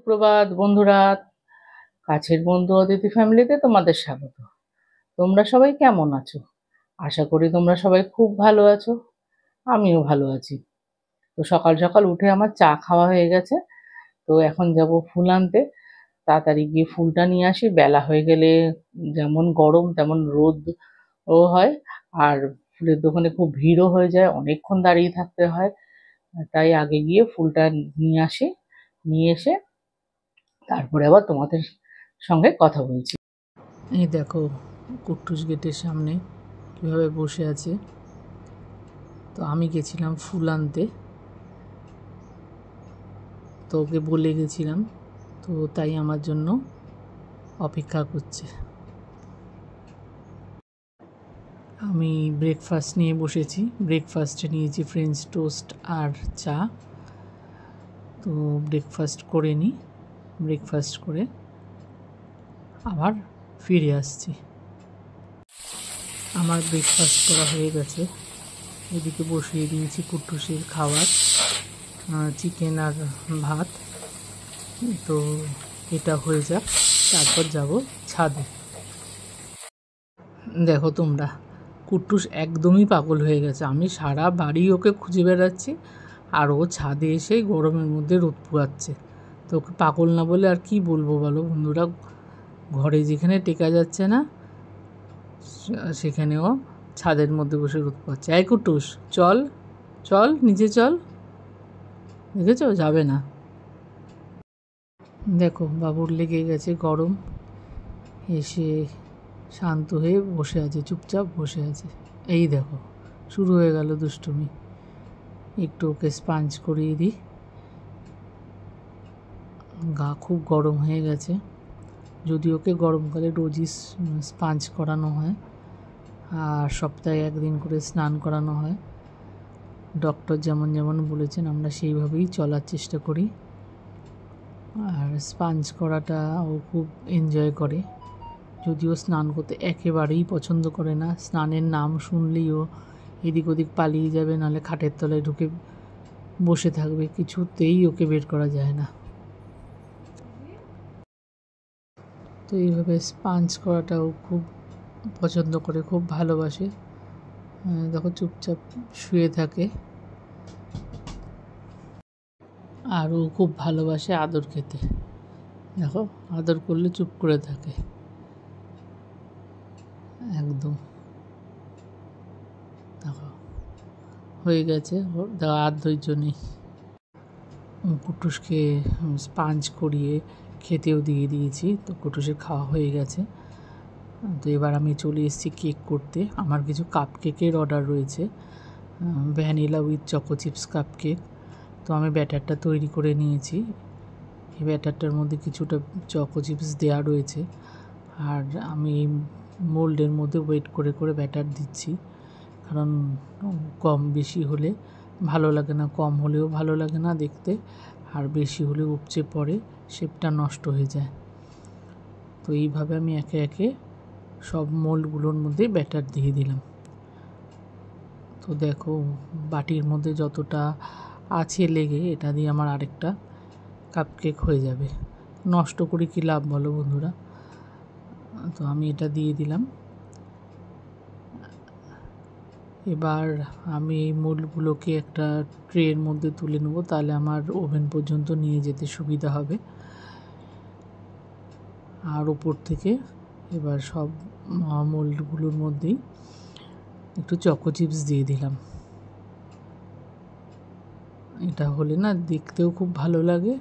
সুপ্রভাত বন্ধুরা, কাছের বন্ধু অদিতি ফ্যামিলিতে তোমাদের স্বাগত। তোমরা সবাই কেমন আছো? আশা করি তোমরা সবাই খুব ভালো আছো। আমিও ভালো আছি। তো সকাল সকাল উঠে আমার চা খাওয়া হয়ে গেছে। তো এখন যাব ফুল আনতে। তাড়াতাড়ি গিয়ে ফুলটা নিয়ে আসি, বেলা হয়ে গেলে যেমন গরম তেমন রোদ ও হয়। আর ফুলের দোকানে খুব ভিড়ও হয়ে যায়, অনেকক্ষণ দাঁড়িয়ে থাকতে হয়। তাই আগে গিয়ে ফুলটা নিয়ে আসি, নিয়ে এসে তারপরে আবার তোমাদের সঙ্গে কথা বলছি। এই দেখো কুট্টুস গেটের সামনে কীভাবে বসে আছে। তো আমি গেছিলাম ফুল আনতে, তো ওকে বলে গেছিলাম, তো তাই আমার জন্য অপেক্ষা করছে। আমি ব্রেকফাস্ট নিয়ে বসেছি। ব্রেকফাস্টে নিয়েছি ফ্রেঞ্চ টোস্ট আর চা। তো ব্রেকফাস্ট করে নিই, ব্রেকফাস্ট করে আবার ফিরে আসছি। আমার ব্রেকফাস্ট করা হয়ে গেছে। এদিকে বসিয়ে দিয়েছি কুট্টুসের খাবার, চিকেন আর ভাত। তো এটা হয়ে যাক, তারপর যাব ছাদে। দেখো তোমরা, কুট্টুস একদমই পাগল হয়ে গেছে। আমি সারা বাড়ি ওকে খুঁজে বেড়াচ্ছি, আর ও ছাদে এসে গরমের মধ্যে রোদ পোয়াচ্ছে। তো ওকে পাগল না বলে আর কি বলবো বলো বন্ধুরা। ঘরে যেখানে টেকা যাচ্ছে না সেখানেও ছাদের মধ্যে বসে রোদ পোয়াচ্ছে। এই কুট্টুস, চল চল নিচে চল, দেখেছো যাবে না। দেখো বাবুর লেগে গেছে গরম, এসে শান্ত হয়ে বসে আছে, চুপচাপ বসে আছে। এই দেখো শুরু হয়ে গেল দুষ্টুমি। একটু ওকে স্পাঞ্জ করিয়ে দিই, গা খুব গরম হয়ে গেছে। যদি ওকে গরমকালে রোজই স্পাঞ্জ করানো হয় আর সপ্তাহে একদিন করে স্নান করানো হয়। ডক্টর যেমন যেমন বলেছেন আমরা সেইভাবেই চলার চেষ্টা করি। আর স্পাঞ্জ করাটা ও খুব এনজয় করে, যদিও স্নান করতে একেবারেই পছন্দ করে না। স্নানের নাম শুনলেই ও এদিক ওদিক পালিয়ে যাবে, নাহলে খাটের তলায় ঢুকে বসে থাকবে, কিছুতেই ওকে বের করা যায় না। তো এইভাবে স্পাঞ্জ করাটাও খুব পছন্দ করে, খুব ভালোবাসে। দেখো চুপচাপ শুয়ে থাকে, আর ও খুব ভালোবাসে আদর খেতে। দেখো আদর করলে চুপ করে থাকে একদম। দেখো হয়ে গেছে, দেখো আর ধৈর্য নেই। কুটুসকে স্পাঞ্জ করিয়ে খেতেও দিয়ে দিয়েছি, তো কুটুসের খাওয়া হয়ে গেছে। তো এবার আমি চলে এসেছি কেক করতে। আমার কিছু কাপ কেকের অর্ডার রয়েছে, vanilla with choco chips cup cake. তো আমি ব্যাটারটা তৈরি করে নিয়েছি। এই ব্যাটারটার মধ্যে কিছুটা চকো চিপস দেওয়া রয়েছে, আর আমি মোল্ডের মধ্যে ওয়েট করে করে ব্যাটার দিচ্ছি, কারণ কম বেশি হলে ভালো লাগে না, কম হলেও ভালো লাগে না দেখতে, আর বেশি হলে উপচে পড়ে, শেপটা নষ্ট হয়ে যায়। তো এইভাবে আমি একে একে সব মোল্ডগুলোর মধ্যে ব্যাটার দিয়ে দিলাম। তো দেখো বাটির মধ্যে যতটা আছে লেগে, এটা দিয়ে আমার আরেকটা কাপকেক হয়ে যাবে। নষ্ট করে কি লাভ বলো বন্ধুরা। তো আমি এটা দিয়ে দিলাম। এবার আমি এই মোল্ডগুলোকে একটা ট্রের মধ্যে তুলে নেব, তাহলে আমার ওভেন পর্যন্ত নিয়ে যেতে সুবিধা হবে। আর উপর থেকে এবার সব মোল্ডগুলোর মধ্যেই একটু চকো চিপস দিয়ে দিলাম। এটা হলে না দেখতেও খুব ভালো লাগে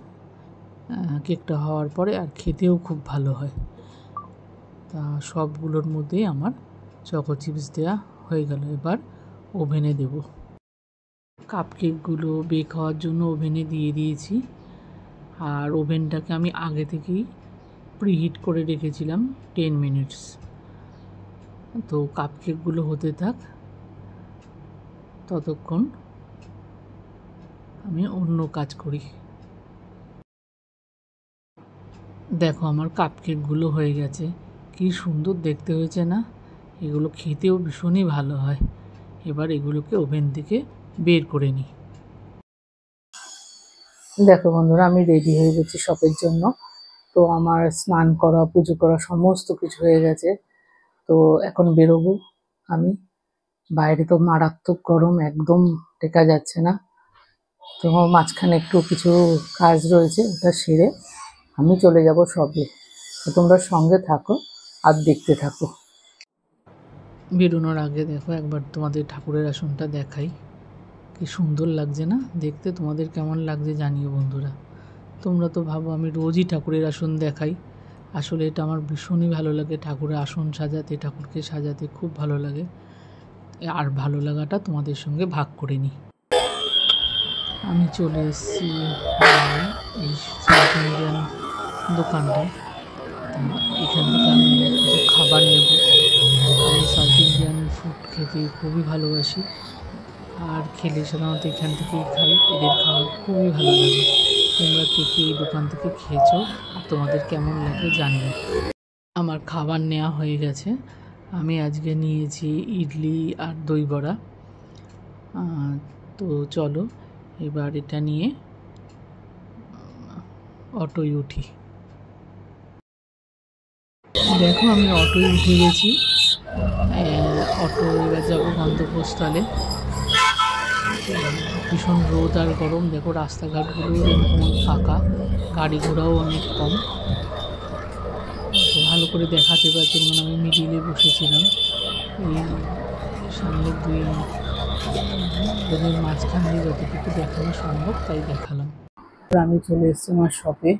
কেকটা হওয়ার পরে, আর খেতেও খুব ভালো হয়। তা সবগুলোর মধ্যেই আমার চকো চিপস দেওয়া হয়ে গেল। এবার ওভেনে দেব। কাপকেকগুলো বেক হওয়ার জন্য ওভেনে দিয়ে দিয়েছি, আর ওভেনটাকে আমি আগে থেকেই প্রিহিট করে রেখেছিলাম 10 মিনিটস। তো কাপকেকগুলো হতে থাক, ততক্ষণ আমি অন্য কাজ করি। দেখো আমার কাপকেকগুলো হয়ে গেছে, কি সুন্দর দেখতে হয়েছে না। এগুলো খেতেও ভীষণই ভালো হয়। এবার এগুলোকে ওভেন থেকে বের করে নিই। দেখো বন্ধুরা, আমি রেডি হয়ে গেছি শপের জন্য। তো আমার স্নান করা, পুজো করা সমস্ত কিছু হয়ে গেছে। তো এখন বেরোবো আমি। বাইরে তো মারাত্মক গরম, একদম টেকা যাচ্ছে না। তো মাঝখানে একটু কিছু কাজ রয়েছে, ওটা সেরে আমি চলে যাব শপে। তো তোমরা সঙ্গে থাকো আর দেখতে থাকো। বেরোনোর আগে দেখো একবার তোমাদের ঠাকুরের আসনটা দেখাই, কি সুন্দর লাগছে না দেখতে? তোমাদের কেমন লাগছে জানিও বন্ধুরা। তোমরা তো ভাবো আমি রোজই ঠাকুরের আসন দেখাই, আসলে এটা আমার ভীষণই ভালো লাগে। ঠাকুরের আসন সাজাতে, ঠাকুরকে সাজাতে খুব ভালো লাগে। আর ভালো লাগাটা তোমাদের সঙ্গে ভাগ করে নিই। আমি চলে এসেছি এই সাউথ ইন্ডিয়ান দোকানটায়। এখান থেকে আমি কিছু খাবার নেব। আমি সাউথ ইন্ডিয়ান ফুড খেতে খুবই ভালোবাসি, আর খেলে সাধারণত এখান থেকেই খাই। এদের খাবার খুবই ভালো লাগে। তোমরা কে কে এই দোকান থেকে খেয়েছো আর তোমাদের কেমন লাগে জানিও। আমার খাবার নেওয়া হয়ে গেছে। আমি আজকে নিয়েছি ইডলি আর দই বড়া। তো চলো এবার এটা নিয়ে অটোয় উঠি। দেখো আমি অটোয় উঠে গেছি। অটো এবার যাবো গন্তব্যস্থলে। ভীষণ রোদ আর গরম। দেখো রাস্তাঘাটগুলো এরকম ফাঁকা, গাড়ি ঘোড়াও অনেক কম। তো ভালো করে দেখাতে পারছেন, মানে আমি মিডিলে বসেছিলাম। এই সামনের দুই রোদের মাঝখান দিয়ে যতটুকু দেখানো সম্ভব তাই দেখালাম। আমি চলে এসেছি আমার শপে।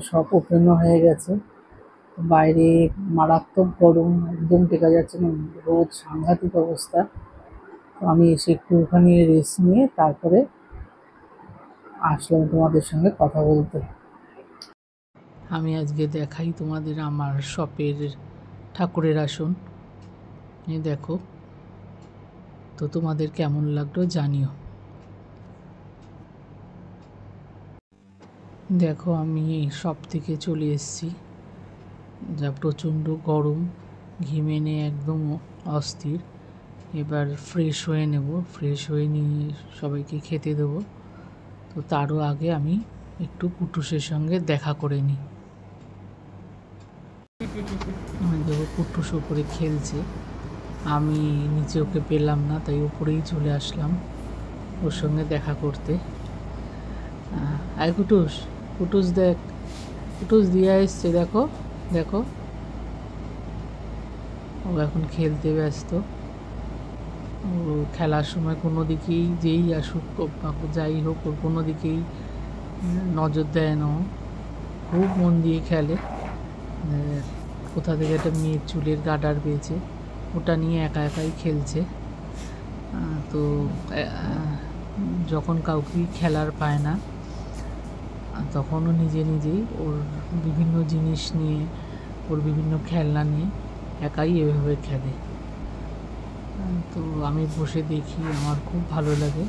শপ ওপেনও হয়ে গেছে। বাইরে মারাত্মক গরম, একদম টেকা যাচ্ছে না, রোদ সাংঘাতিক অবস্থা। তো আমি এসে একটুখানি রেস্ট নিয়ে তারপরে আসলাম তোমাদের সঙ্গে কথা বলতে। আমি আজকে দেখাই তোমাদের আমার শপের ঠাকুরের আসন। এই দেখো, তো তোমাদের কেমন লাগলো জানিও। দেখো আমি এই শপ থেকে চলে এসেছি, যা প্রচণ্ড গরম, ঘিমে নিয়ে একদম অস্থির। এবার ফ্রেশ হয়ে নেব, ফ্রেশ হয়ে নিয়ে সবাইকে খেতে দেবো। তো তারও আগে আমি একটু কুটুসের সঙ্গে দেখা করে নিই। আমি দেখো কুটুস ওপরে খেলছে, আমি নিচে ওকে পেলাম না, তাই উপরেই চলে আসলাম ওর সঙ্গে দেখা করতে। আয় কুটুস, কুটুস দেখ, কুটুস দিয়া এসছে, দেখো দেখো। ও এখন খেলতে ব্যস্ত। ও খেলার সময় কোনো দিকেই যেই আসুক যাই হোক, ওর কোনো দিকেই নজর দেয় না। খুব মন দিয়ে খেলে। কোথা থেকে একটা মেয়ের চুলের গার্ডার পেয়েছে, ওটা নিয়ে একা একাই খেলছে। তো যখন কাউকেই খেলার পায় না, তখনও নিজে নিজেই ওর বিভিন্ন জিনিস নিয়ে, ওর বিভিন্ন খেলনা নিয়ে একাই এভাবে খেলে। তো আমি বসে দেখি, আমার খুব ভালো লাগে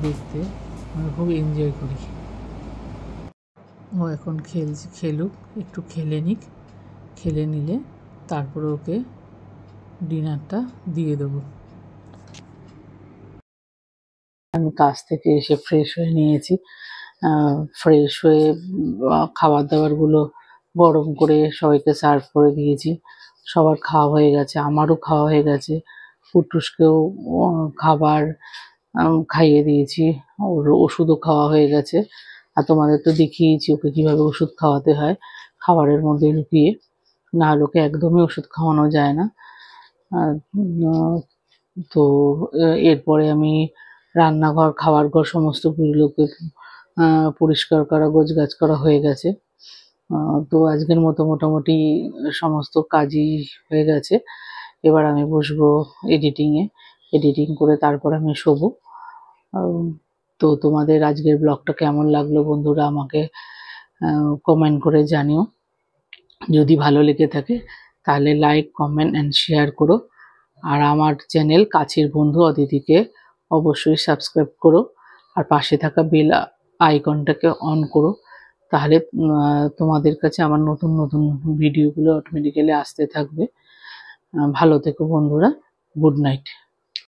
দেখতে, আমি খুব এনজয় করি। ও এখন খেলুক, একটু খেলে নিক, খেলে নিলে তারপরে ওকে ডিনারটা দিয়ে দেবো। আমি কাজ থেকে এসে ফ্রেশ হয়ে নিয়েছি। ফ্রেশ হয়ে খাবার দাবারগুলো গরম করে সবাইকে সার্ভ করে দিয়েছি। সবার খাওয়া হয়ে গেছে, আমারও খাওয়া হয়ে গেছে। পুটুসকেও খাবার খাইয়ে দিয়েছি, ওর ওষুধও খাওয়া হয়ে গেছে। আর তোমাদের তো দেখিয়েছি ওকে কীভাবে ওষুধ খাওয়াতে হয়, খাবারের মধ্যে লুকিয়ে, না হলে ওকে একদমই ওষুধ খাওয়ানো যায় না। তো এরপরে আমি রান্নাঘর, খাবার ঘর সমস্তগুলোকে পরিষ্কার করা, গোছগাছ করা হয়ে গেছে। তো আজকের মতো মোটামুটি সমস্ত কাজই হয়ে গেছে। এবার আমি বসবো এডিটিংয়ে, এডিটিং করে তারপর আমি শোবো। তো তোমাদের আজকের ব্লগটা কেমন লাগলো বন্ধুরা আমাকে কমেন্ট করে জানিও। যদি ভালো লেগে থাকে তাহলে লাইক, কমেন্ট অ্যান্ড শেয়ার করো। আর আমার চ্যানেল কাছের বন্ধু অদিতিকে অবশ্যই সাবস্ক্রাইব করো, আর পাশে থাকা বেল আইকনটাকে অন করো, তাহলে তোমাদের কাছে আমার নতুন নতুন ভিডিওগুলো অটোমেটিক্যালি আসতে থাকবে। ভালো থেকো বন্ধুরা, গুড নাইট।